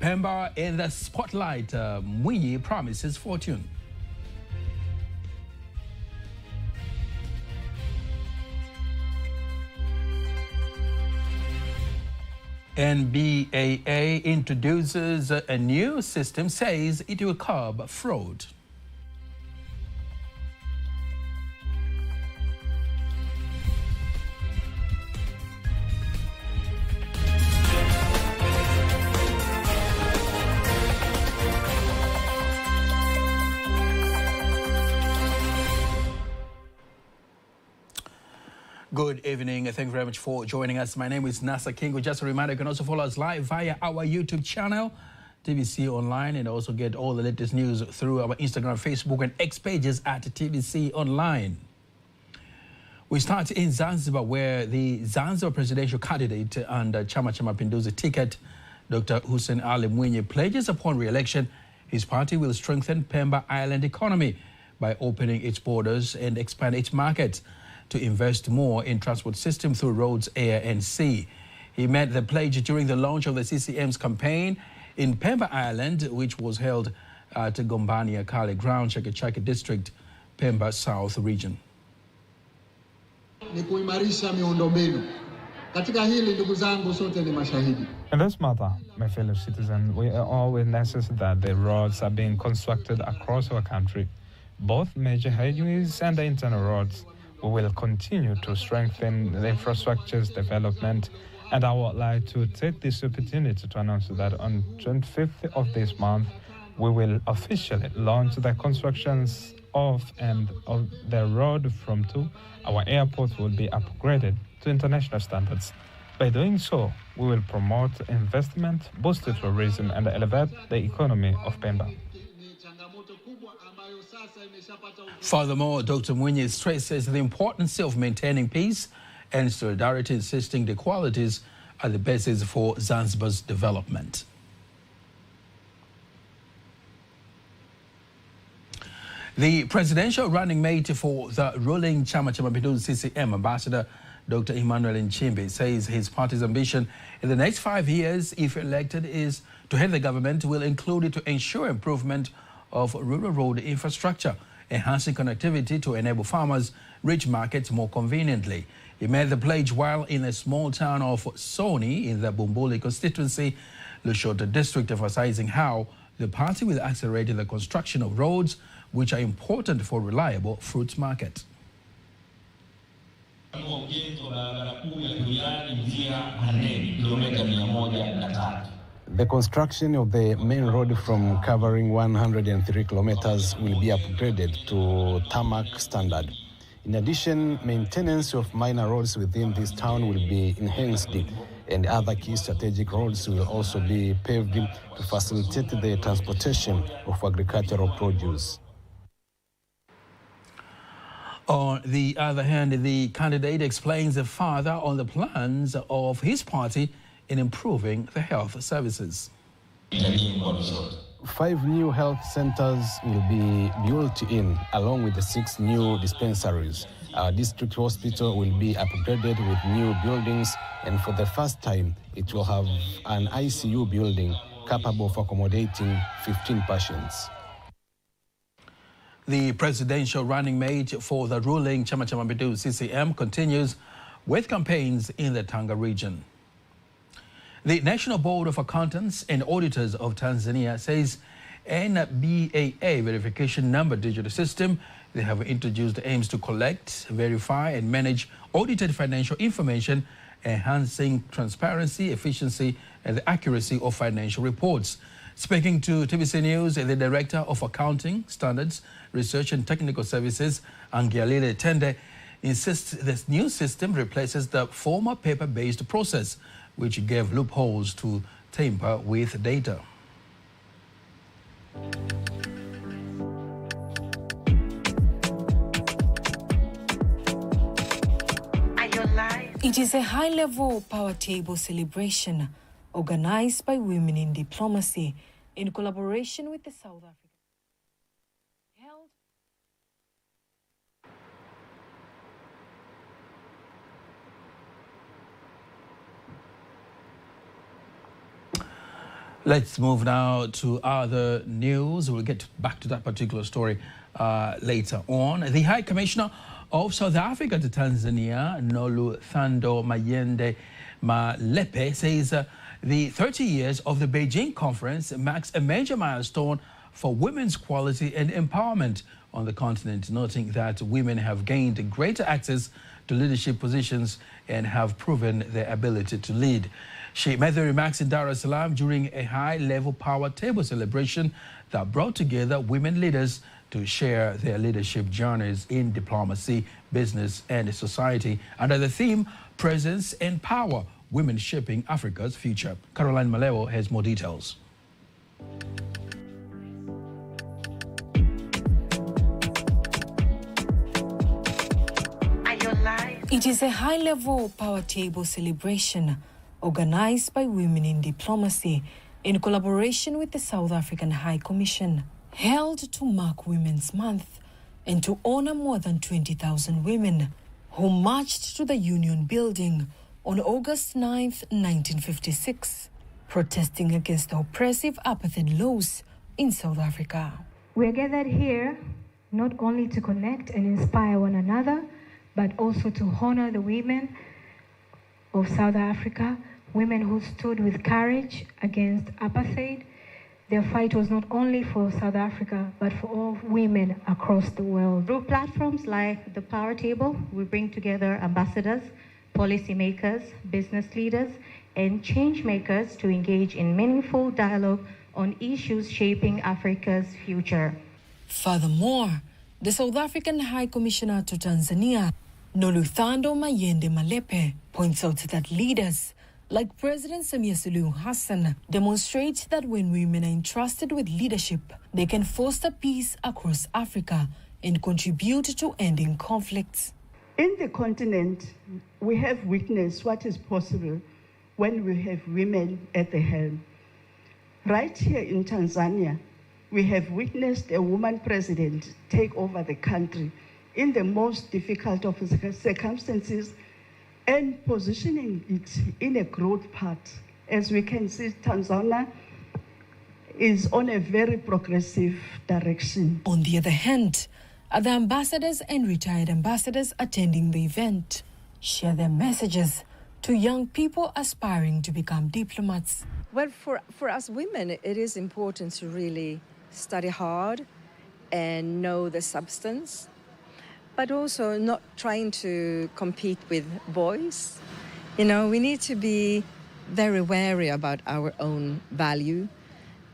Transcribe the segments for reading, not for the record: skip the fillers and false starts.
Pemba in the spotlight. Mwinyi promises fortune. NBAA introduces a new system, says it will curb fraud. Good evening. Thank you very much for joining us. My name is Nasa Kingo. Just a reminder, you can also follow us live via our YouTube channel, TVC Online, and also get all the latest news through our Instagram, Facebook, and X pages at TVC Online. We start in Zanzibar, where the Zanzibar presidential candidate under Chama cha Mapinduzi ticket, Dr. Hussein Ali Mwinyi, pledges upon re-election his party will strengthen Pemba Island economy by opening its borders and expand its markets, to invest more in transport system through roads, air and sea. He made the pledge during the launch of the CCM's campaign in Pemba Island, which was held at Gombania Kale Ground, Chake Chake District, Pemba South region. Ni kuimarisha miundombinu. Katika hili ndugu zangu sote ni mashahidi. In this matter, my fellow citizens, we are all witnesses that the roads are being constructed across our country, both major highways and the internal roads. We will continue to strengthen the infrastructure's development, and I would like to take this opportunity to announce that on 25th of this month, we will officially launch the constructions of the road from to our airport will be upgraded to international standards. By doing so, we will promote investment, boost tourism, and elevate the economy of Pemba. Furthermore, Dr. Mwinyi stresses the importance of maintaining peace and solidarity, insisting the qualities are the basis for Zanzibar's development. The presidential running mate for the ruling Chama cha Mapinduzi CCM, Ambassador Dr. Emmanuel Nchimbi, says his party's ambition in the next 5 years, if elected, is to head the government, will include it to ensure improvement of rural road infrastructure, enhancing connectivity to enable farmers reach markets more conveniently. He made the pledge while in a small town of Soni in the Bumbuli constituency, Lushoto district, emphasizing how the party will accelerate the construction of roads which are important for reliable fruit market. The construction of the main road from covering 103 kilometers will be upgraded to tarmac standard. In addition, maintenance of minor roads within this town will be enhanced, and other key strategic roads will also be paved to facilitate the transportation of agricultural produce. On the other hand, the candidate explains further on the plans of his party in improving the health services. 5 new health centers will be built in, along with the 6 new dispensaries. Our district hospital will be upgraded with new buildings, and for the first time, it will have an ICU building capable of accommodating 15 patients. The presidential running mate for the ruling Chama cha Mapinduzi CCM continues with campaigns in the Tanga region. The National Board of Accountants and Auditors of Tanzania says NBAA verification number digital system they have introduced aims to collect, verify, and manage audited financial information, enhancing transparency, efficiency, and the accuracy of financial reports. Speaking to TVC News, the Director of Accounting, Standards, Research and Technical Services, Angialile Tende, insists this new system replaces the former paper-based process, which gave loopholes to tamper with data. It is a high-level power table celebration organized by Women in Diplomacy in collaboration with the South African. Let's move now to other news. We'll get back to that particular story later on. The High Commissioner of South Africa to Tanzania, Noluthando Mayende Malepe, says the 30 years of the Beijing conference marks a major milestone for women's equality and empowerment on the continent, noting that women have gained greater access to leadership positions and have proven their ability to lead. She made the remarks in Dar es Salaam during a high-level power table celebration that brought together women leaders to share their leadership journeys in diplomacy, business, and society under the theme, Presence and Power, Women Shaping Africa's Future. Caroline Malewo has more details. It is a high-level power table celebration organized by Women in Diplomacy in collaboration with the South African High Commission, held to mark Women's Month and to honor more than 20,000 women who marched to the Union Building on August 9th, 1956, protesting against the oppressive apartheid laws in South Africa. We are gathered here not only to connect and inspire one another, but also to honor the women of South Africa, women who stood with courage against apartheid. Their fight was not only for South Africa, but for all women across the world. Through platforms like the Power Table, we bring together ambassadors, policymakers, business leaders, and change makers to engage in meaningful dialogue on issues shaping Africa's future. Furthermore, the South African High Commissioner to Tanzania, Noluthando Mayende Malepe, points out that leaders like President Samia Suluhu Hassan demonstrate that when women are entrusted with leadership, they can foster peace across Africa and contribute to ending conflicts. In the continent, we have witnessed what is possible when we have women at the helm. Right here in Tanzania, we have witnessed a woman president take over the country in the most difficult of circumstances and positioning it in a growth path. As we can see, Tanzania is on a very progressive direction. On the other hand, other ambassadors and retired ambassadors attending the event share their messages to young people aspiring to become diplomats. Well, for us women, it is important to really study hard and know the substance, but also not trying to compete with boys. You know, we need to be very wary about our own value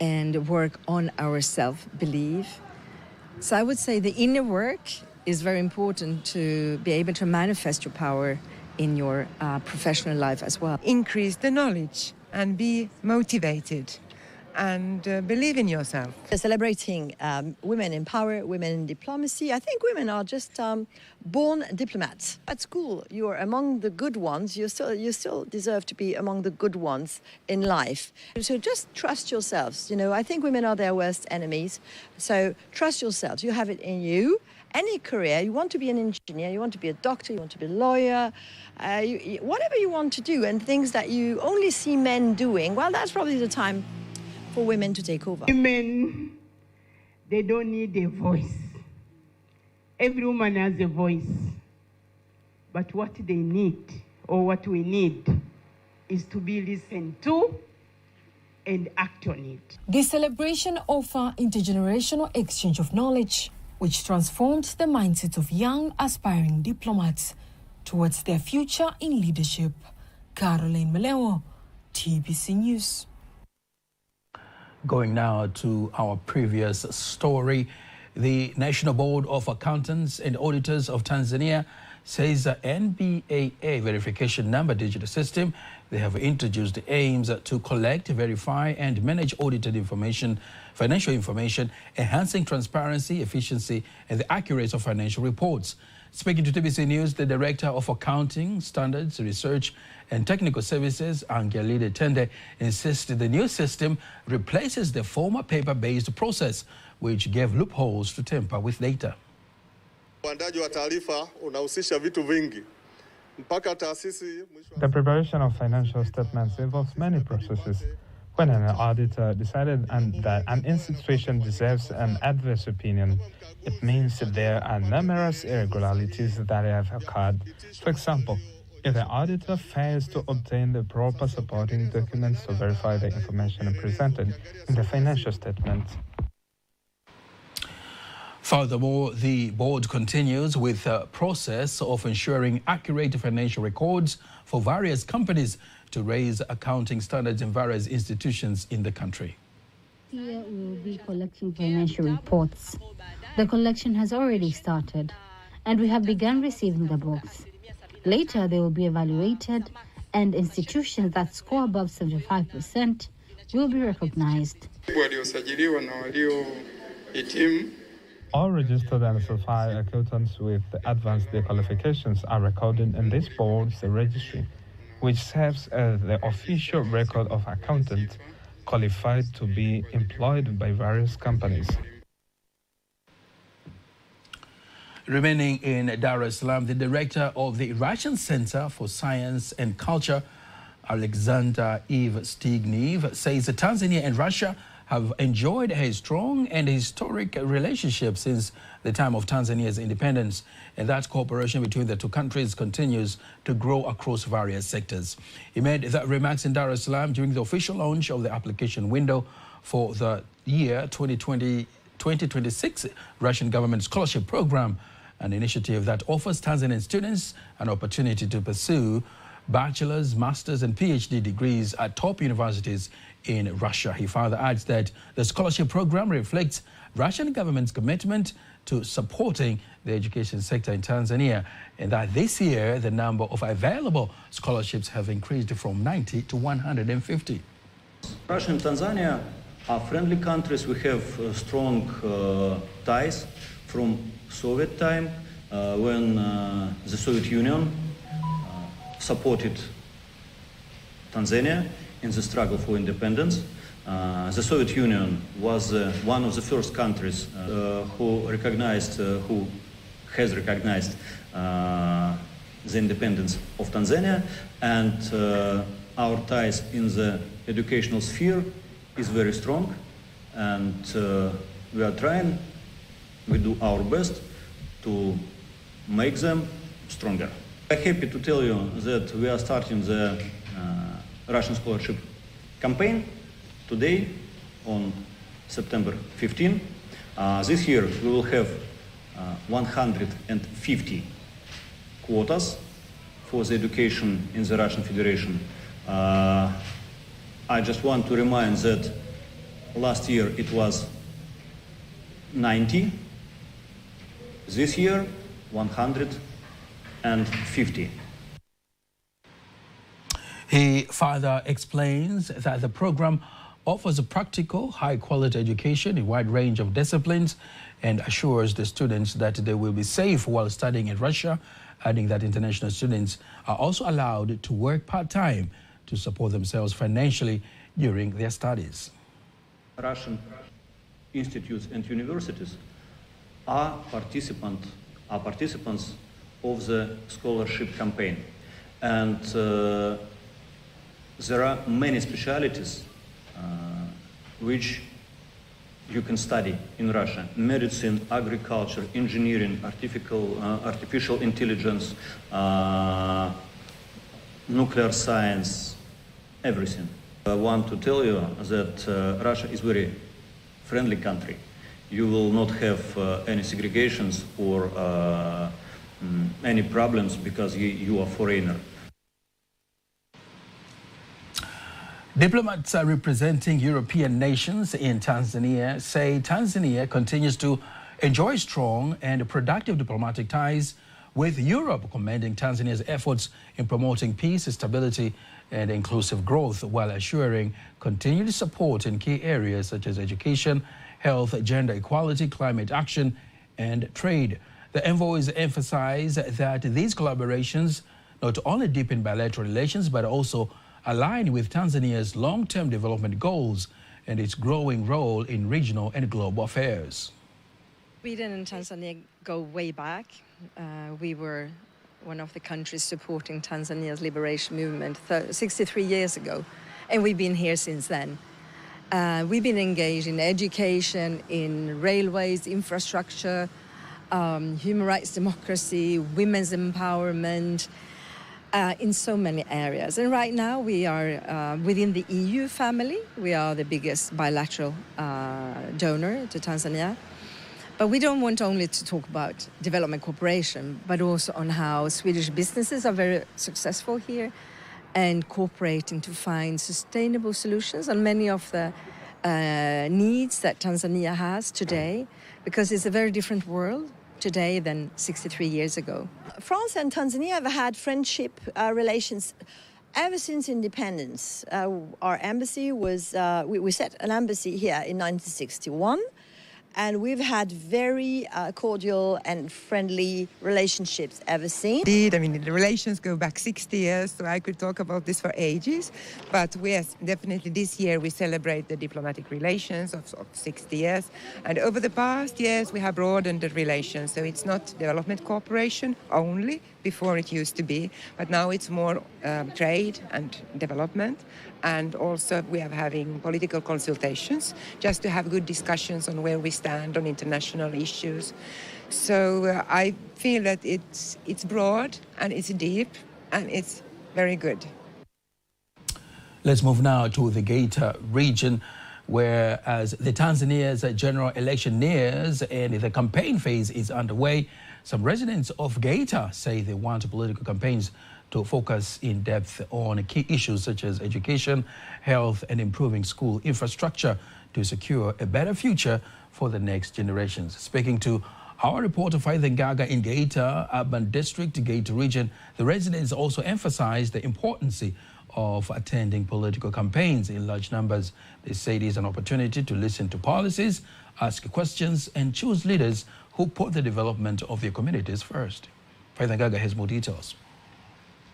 and work on our self-belief. So I would say the inner work is very important to be able to manifest your power in your professional life as well. Increase the knowledge and be motivated and believe in yourself. Celebrating women in power, women in diplomacy. I think women are just born diplomats. At school, you are among the good ones. You still deserve to be among the good ones in life. So just trust yourselves. You know, I think women are their worst enemies. So trust yourselves. You have it in you. Any career, you want to be an engineer, you want to be a doctor, you want to be a lawyer, whatever you want to do, and things that you only see men doing, well, that's probably the time for women to take over. Women, they don't need a voice. Every woman has a voice. But what they need, or what we need, is to be listened to and act on it. This celebration offers intergenerational exchange of knowledge, which transformed the mindsets of young aspiring diplomats towards their future in leadership. Caroline Malewo, TBC News. Going now to our previous story, the National Board of Accountants and Auditors of Tanzania says the NBAA verification number digital system they have introduced aims to collect, verify, and manage audited information, financial information, enhancing transparency, efficiency, and the accuracy of financial reports. Speaking to TBC News, the Director of Accounting, Standards, Research, and Technical Services, Angelide Tende, insisted the new system replaces the former paper-based process, which gave loopholes to tamper with data. The preparation of financial statements involves many processes, When an auditor decided that an institution deserves an adverse opinion, it means that there are numerous irregularities that have occurred. For example, if the auditor fails to obtain the proper supporting documents to verify the information presented in the financial statements. Furthermore, the board continues with the process of ensuring accurate financial records for various companies to raise accounting standards in various institutions in the country. Here we will be collecting financial reports. The collection has already started, and we have begun receiving the books. Later, they will be evaluated, and institutions that score above 75% will be recognized. All registered and certified accountants with advanced qualifications are recorded in this board's registry, which serves as the official record of accountants qualified to be employed by various companies. Remaining in Dar es Salaam, the director of the Russian Center for Science and Culture, Alexander Evstigniev, says that Tanzania and Russia have enjoyed a strong and historic relationship since the time of Tanzania's independence, and that cooperation between the two countries continues to grow across various sectors. He made that remarks in Dar es Salaam during the official launch of the application window for the year 2020-2026 Russian government scholarship program, an initiative that offers Tanzanian students an opportunity to pursue bachelor's, master's and PhD degrees at top universities in Russia. He further adds that the scholarship program reflects Russian government's commitment to supporting the education sector in Tanzania, and that this year the number of available scholarships have increased from 90 to 150. Russia and Tanzania are friendly countries. We have strong ties from Soviet time when the Soviet Union supported Tanzania in the struggle for independence. The Soviet Union was one of the first countries who has recognized the independence of Tanzania, and our ties in the educational sphere is very strong, and we are trying, we do our best to make them stronger. I'm happy to tell you that we are starting the Russian scholarship campaign today on September 15. This year we will have 150 quotas for the education in the Russian Federation. I just want to remind that last year it was 90. This year 150. He further explains that the program offers a practical, high-quality education in a wide range of disciplines and assures the students that they will be safe while studying in Russia, adding that international students are also allowed to work part-time to support themselves financially during their studies. Russian institutes and universities are participants of the scholarship campaign, and there are many specialities which you can study in Russia: medicine, agriculture, engineering, artificial intelligence, nuclear science, everything. I want to tell you that Russia is a very friendly country. You will not have any segregations or any problems because you are a foreigner. Diplomats representing European nations in Tanzania say Tanzania continues to enjoy strong and productive diplomatic ties with Europe, commending Tanzania's efforts in promoting peace, stability, and inclusive growth while assuring continued support in key areas such as education, health, gender equality, climate action, and trade. The envoys emphasize that these collaborations not only deepen bilateral relations but also align with Tanzania's long-term development goals and its growing role in regional and global affairs. Sweden and Tanzania go way back. We were one of the countries supporting Tanzania's liberation movement 63 years ago, and we've been here since then. We've been engaged in education, in railways, infrastructure, human rights, democracy, women's empowerment, in so many areas. And right now we are within the EU family. We are the biggest bilateral donor to Tanzania. But we don't want only to talk about development cooperation, but also on how Swedish businesses are very successful here and cooperating to find sustainable solutions on many of the needs that Tanzania has today, because it's a very different world today than 63 years ago. France and Tanzania have had friendship relations ever since independence. Our embassy was, we set an embassy here in 1961. And we've had very cordial and friendly relationships ever since. Indeed, I mean, the relations go back 60 years, so I could talk about this for ages. But yes, definitely this year we celebrate the diplomatic relations of 60 years. And over the past years, we have broadened the relations. So it's not development cooperation only, before it used to be, but now it's more trade and development. And also we are having political consultations just to have good discussions on where we stand on international issues. So I feel that it's broad and it's deep and it's very good. Let's move now to the Geita region, where as the Tanzania's general election nears and the campaign phase is underway, some residents of Geita say they want political campaigns to focus in depth on key issues such as education, health, and improving school infrastructure to secure a better future for the next generations. Speaking to our reporter Faith Ngaga in Geita Urban District, Geita region, the residents also emphasized the importance of attending political campaigns in large numbers. They say it is an opportunity to listen to policies, ask questions, and choose leaders who put the development of their communities first. Faith Ngaga has more details.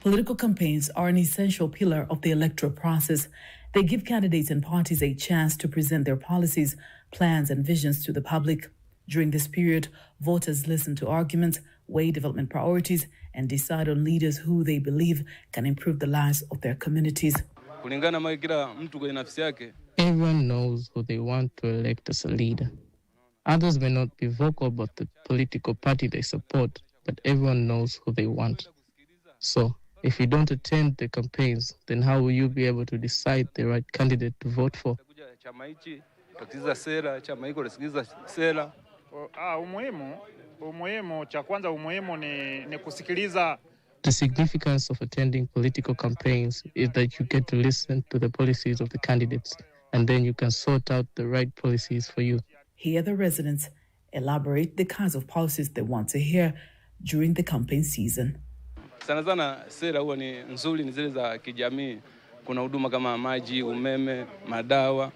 Political campaigns are an essential pillar of the electoral process. They give candidates and parties a chance to present their policies, plans, and visions to the public. During this period, voters listen to arguments, weigh development priorities, and decide on leaders who they believe can improve the lives of their communities. Everyone knows who they want to elect as a leader. Others may not be vocal about the political party they support, but everyone knows who they want. So, if you don't attend the campaigns, then how will you be able to decide the right candidate to vote for? The significance of attending political campaigns is that you get to listen to the policies of the candidates, and then you can sort out the right policies for you. Here the residents elaborate the kinds of policies they want to hear during the campaign season. Sana sera huwa ni nzuri ni zile za kijamii. Kuna huduma kama maji, umeme, madawa.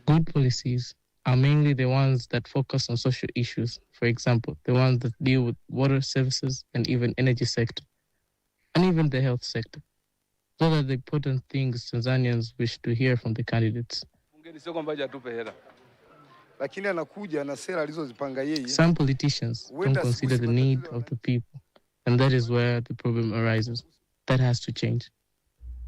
Good policies are mainly the ones that focus on social issues. For example, the ones that deal with water services and even energy sector, and even the health sector. Those are the important things Tanzanians wish to hear from the candidates. Some politicians don't consider the need of the people. And that is where the problem arises. That has to change.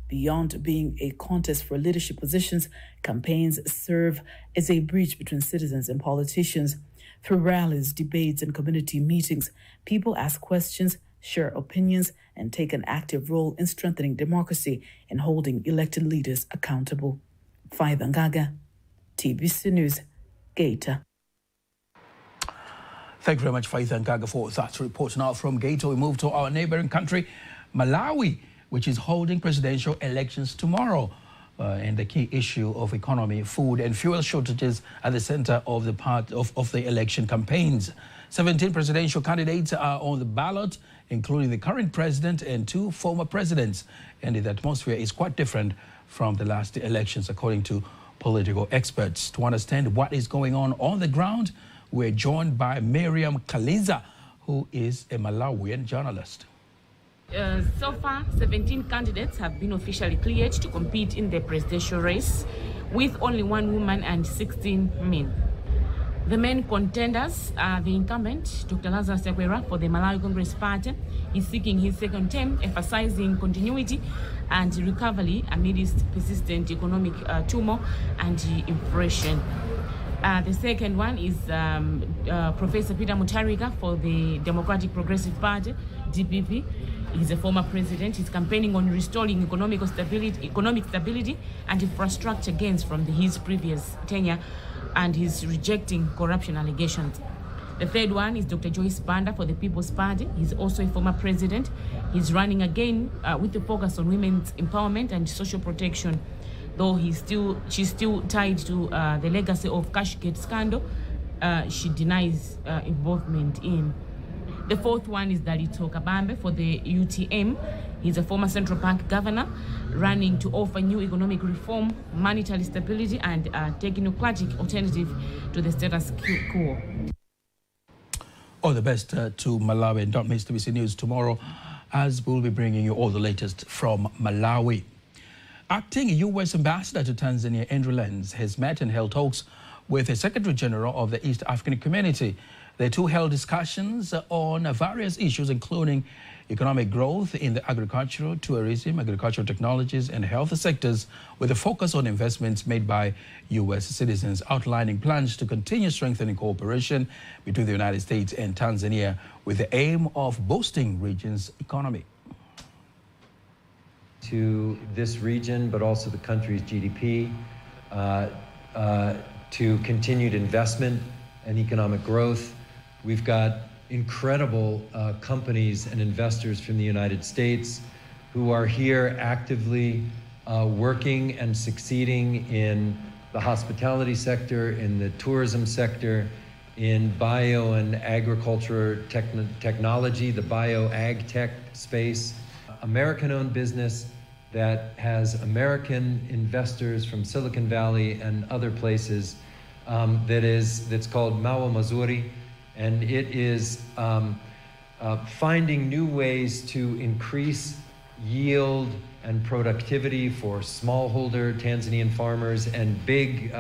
Beyond being a contest for leadership positions, campaigns serve as a bridge between citizens and politicians. Through rallies, debates, and community meetings, people ask questions, share opinions, and take an active role in strengthening democracy and holding elected leaders accountable. Faith Ngaga, TBC News, Geita. Thank you very much, Faith Ngaga, for that report. Now from Geita, we move to our neighboring country, Malawi, which is holding presidential elections tomorrow. And the key issue of economy, food, and fuel shortages at the center of the election campaigns. 17 presidential candidates are on the ballot, including the current president and 2 former presidents. And the atmosphere is quite different from the last elections, according to political experts. To understand what is going on the ground, we're joined by Miriam Kaliza, who is a Malawian journalist. So far, 17 candidates have been officially cleared to compete in the presidential race, with only 1 woman and 16 men. The main contenders are the incumbent, Dr. Lazarus Chakwera, for the Malawi Congress Party. He's seeking his second term, emphasizing continuity and recovery amidst persistent economic turmoil and inflation. The second one is Professor Peter Mutharika for the Democratic Progressive Party, DPP. He's a former president. He's campaigning on restoring economic stability and infrastructure gains from his previous tenure, and he's rejecting corruption allegations. The third one is Dr. Joyce Banda for the People's Party. He's also a former president. He's running again with a focus on women's empowerment and social protection, though she's still tied to the legacy of Cashgate scandal. She denies involvement in. The fourth one is Dalito Kabambe for the UTM. He's a former central bank governor, running to offer new economic reform, monetary stability, and technocratic alternative to the status quo. All the best to Malawi, and don't miss TBC News tomorrow, as we'll be bringing you all the latest from Malawi. Acting U.S. Ambassador to Tanzania, Andrew Lenz, has met and held talks with the Secretary General of the East African Community. The two held discussions on various issues, including economic growth in the agricultural, tourism, agricultural technologies, and health sectors, with a focus on investments made by U.S. citizens, outlining plans to continue strengthening cooperation between the United States and Tanzania with the aim of boosting region's economy. To this region, but also the country's GDP, to continued investment and economic growth. We've got incredible companies and investors from the United States who are here actively working and succeeding in the hospitality sector, in the tourism sector, in bio and agriculture technology, the bio-ag tech space. American-owned business that has American investors from Silicon Valley and other places that's called Mawa Mazuri, and it is finding new ways to increase yield and productivity for smallholder Tanzanian farmers and big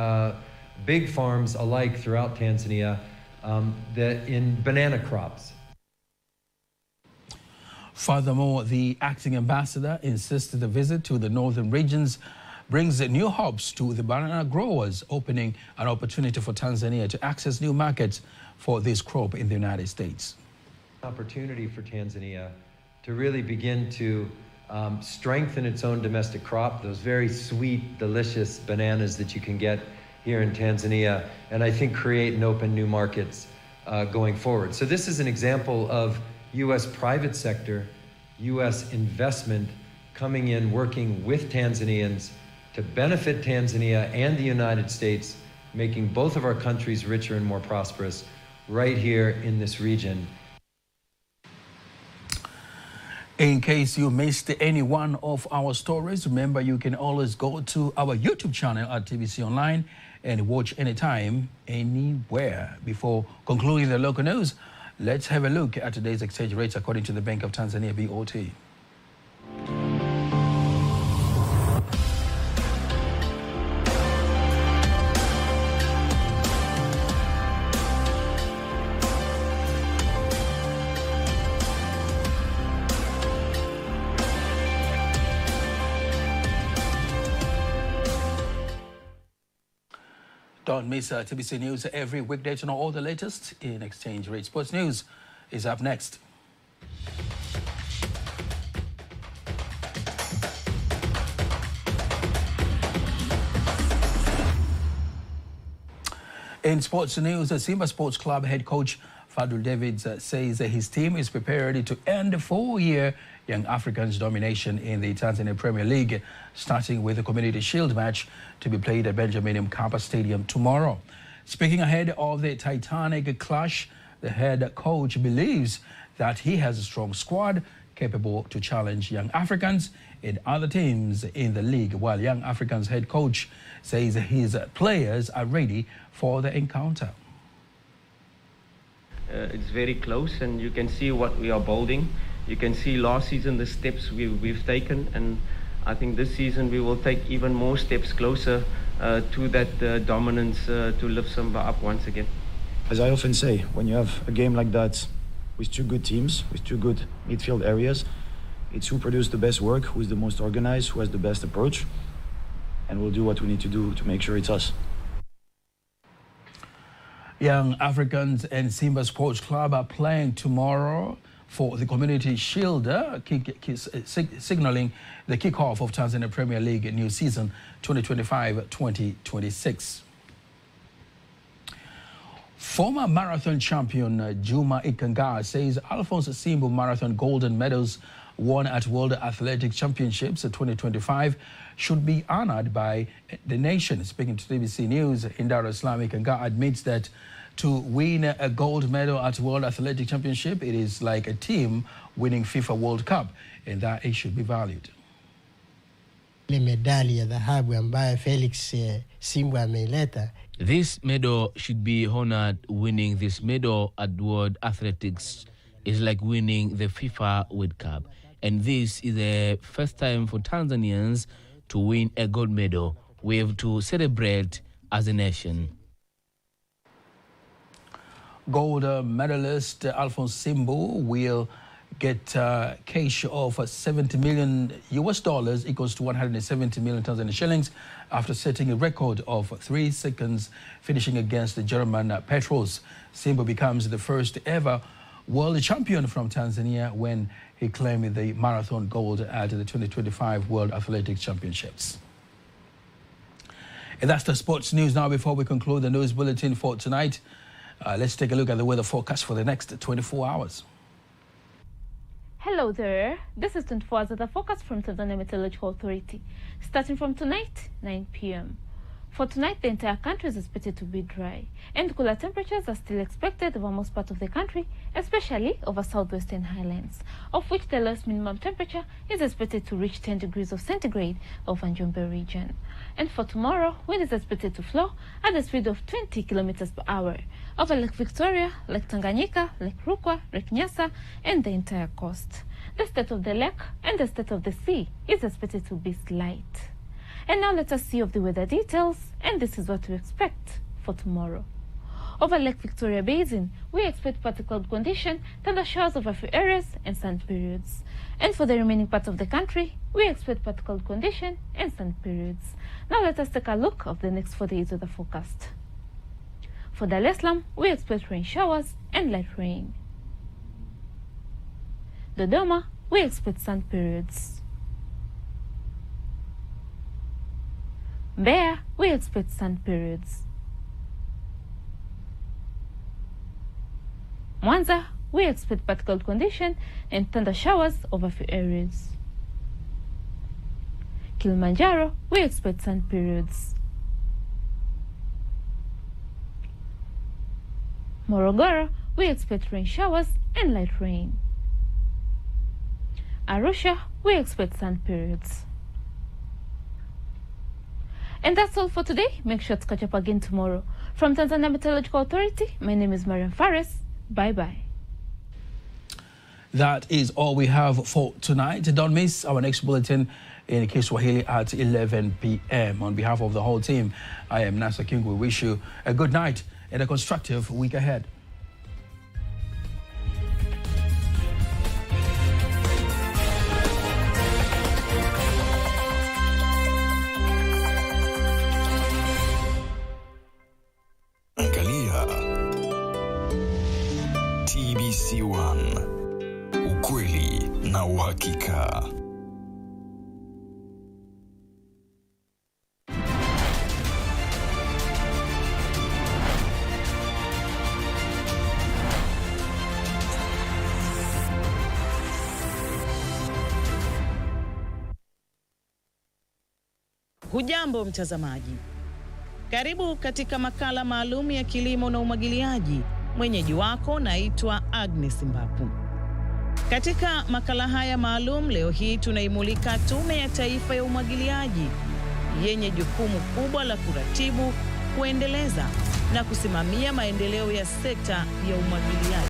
farms alike throughout Tanzania that in banana crops. Furthermore, the acting ambassador insisted the visit to the northern regions brings new hopes to the banana growers, opening an opportunity for Tanzania to access new markets for this crop in the United States. Opportunity for Tanzania to really begin to strengthen its own domestic crop, those very sweet, delicious bananas that you can get here in Tanzania, and I think create and open new markets going forward. So this is an example of U.S. private sector, U.S. investment coming in, working with Tanzanians to benefit Tanzania and the United States, making both of our countries richer and more prosperous right here in this region. In case you missed any one of our stories, remember you can always go to our YouTube channel at TBC Online and watch anytime, anywhere. Before concluding the local news, let's have a look at today's exchange rates according to the Bank of Tanzania, BOT. Don't miss TBC News every weekday to know all the latest in exchange rate. Sports News is up next. In sports news, the Simba Sports Club head coach Fadul Davids says his team is prepared to end the 4-year Young Africans' domination in the Tanzania Premier League, starting with the Community Shield match to be played at Benjamin Mkapa Stadium tomorrow. Speaking ahead of the Titanic clash, the head coach believes that he has a strong squad capable to challenge Young Africans and other teams in the league, while Young Africans head coach says his players are ready for the encounter. It's very close, and you can see what we are building. You can see last season the steps we've taken, and I think this season we will take even more steps closer to that dominance to lift Simba up once again. As I often say, when you have a game like that with two good teams, with two good midfield areas, it's who produces the best work, who's the most organized, who has the best approach, and we'll do what we need to do to make sure it's us. Young Africans and Simba Sports Club are playing tomorrow for the Community Shield, signaling the kickoff of Tanzania Premier League new season 2025-2026. Former marathon champion Juma Ikenga says Alphonse Simbu Marathon golden medals won at World Athletics Championships 2025 should be honored by the nation. Speaking to TBC News in Dar es Salaam, Ikenga admits that to win a gold medal at World Athletic Championship, it is like a team winning FIFA World Cup, and that it should be valued. Medali ya dhahabu ambayo Felix Simbu ameileta. This medal should be honored. Winning this medal at World Athletics is like winning the FIFA World Cup. And this is the first time for Tanzanians to win a gold medal. We have to celebrate as a nation. Gold medalist Alphonse Simbu will get cash of $70 million equals to 170 million Tanzanian shillings after setting a record of 3 seconds, finishing against the German Petros. Simbu becomes the first ever world champion from Tanzania when he claimed the marathon gold at the 2025 World Athletics Championships. And that's the sports news. Now, before we conclude the news bulletin for tonight, let's take a look at the weather forecast for the next 24 hours. Hello there, this is 24 hours weather forecast from Tanzania Meteorological Authority. Starting from tonight, 9 p.m. For tonight, the entire country is expected to be dry, and cooler temperatures are still expected over most parts of the country, especially over southwestern highlands, of which the lowest minimum temperature is expected to reach 10 degrees centigrade over Njombe region. And for tomorrow, wind is expected to flow at the speed of 20 kilometers per hour over Lake Victoria, Lake Tanganyika, Lake Rukwa, Lake Nyasa, and the entire coast. The state of the lake and the state of the sea is expected to be slight. And now let us see of the weather details, and this is what we expect for tomorrow. Over Lake Victoria Basin, we expect partly cloud condition, thunder showers over a few areas, and sun periods. And for the remaining parts of the country, we expect partly cloud condition and sun periods. Now let us take a look of the next 4 days weather forecast. For Dar es Salaam, we expect rain showers and light rain. Dodoma, we expect sun periods. Mbeya, we expect sun periods. Mwanza, we expect partly cloud condition and thunder showers over a few areas. Kilimanjaro, we expect sun periods. Morogoro, we expect rain showers and light rain. Arusha, we expect sun periods. And that's all for today. Make sure to catch up again tomorrow. From Tanzania Meteorological Authority, my name is Mariam Fares. Bye-bye. That is all we have for tonight. Don't miss our next bulletin in Kiswahili at 11 p.m. On behalf of the whole team, I am Nasa King. We wish you a good night and a constructive week ahead. Angalia TBC1, ukweli na uhakika. Hujambo mtazamaji. Karibu katika makala maalum ya kilimo na umwagiliaji. Mwenyeji wako naitwa Agnes Mbapu. Katika makala haya maalum leo hii tunaimulika Tume ya Taifa ya Umwagiliaji yenye jukumu kubwa la kuratibu, kuendeleza na kusimamia maendeleo ya sekta ya umwagiliaji.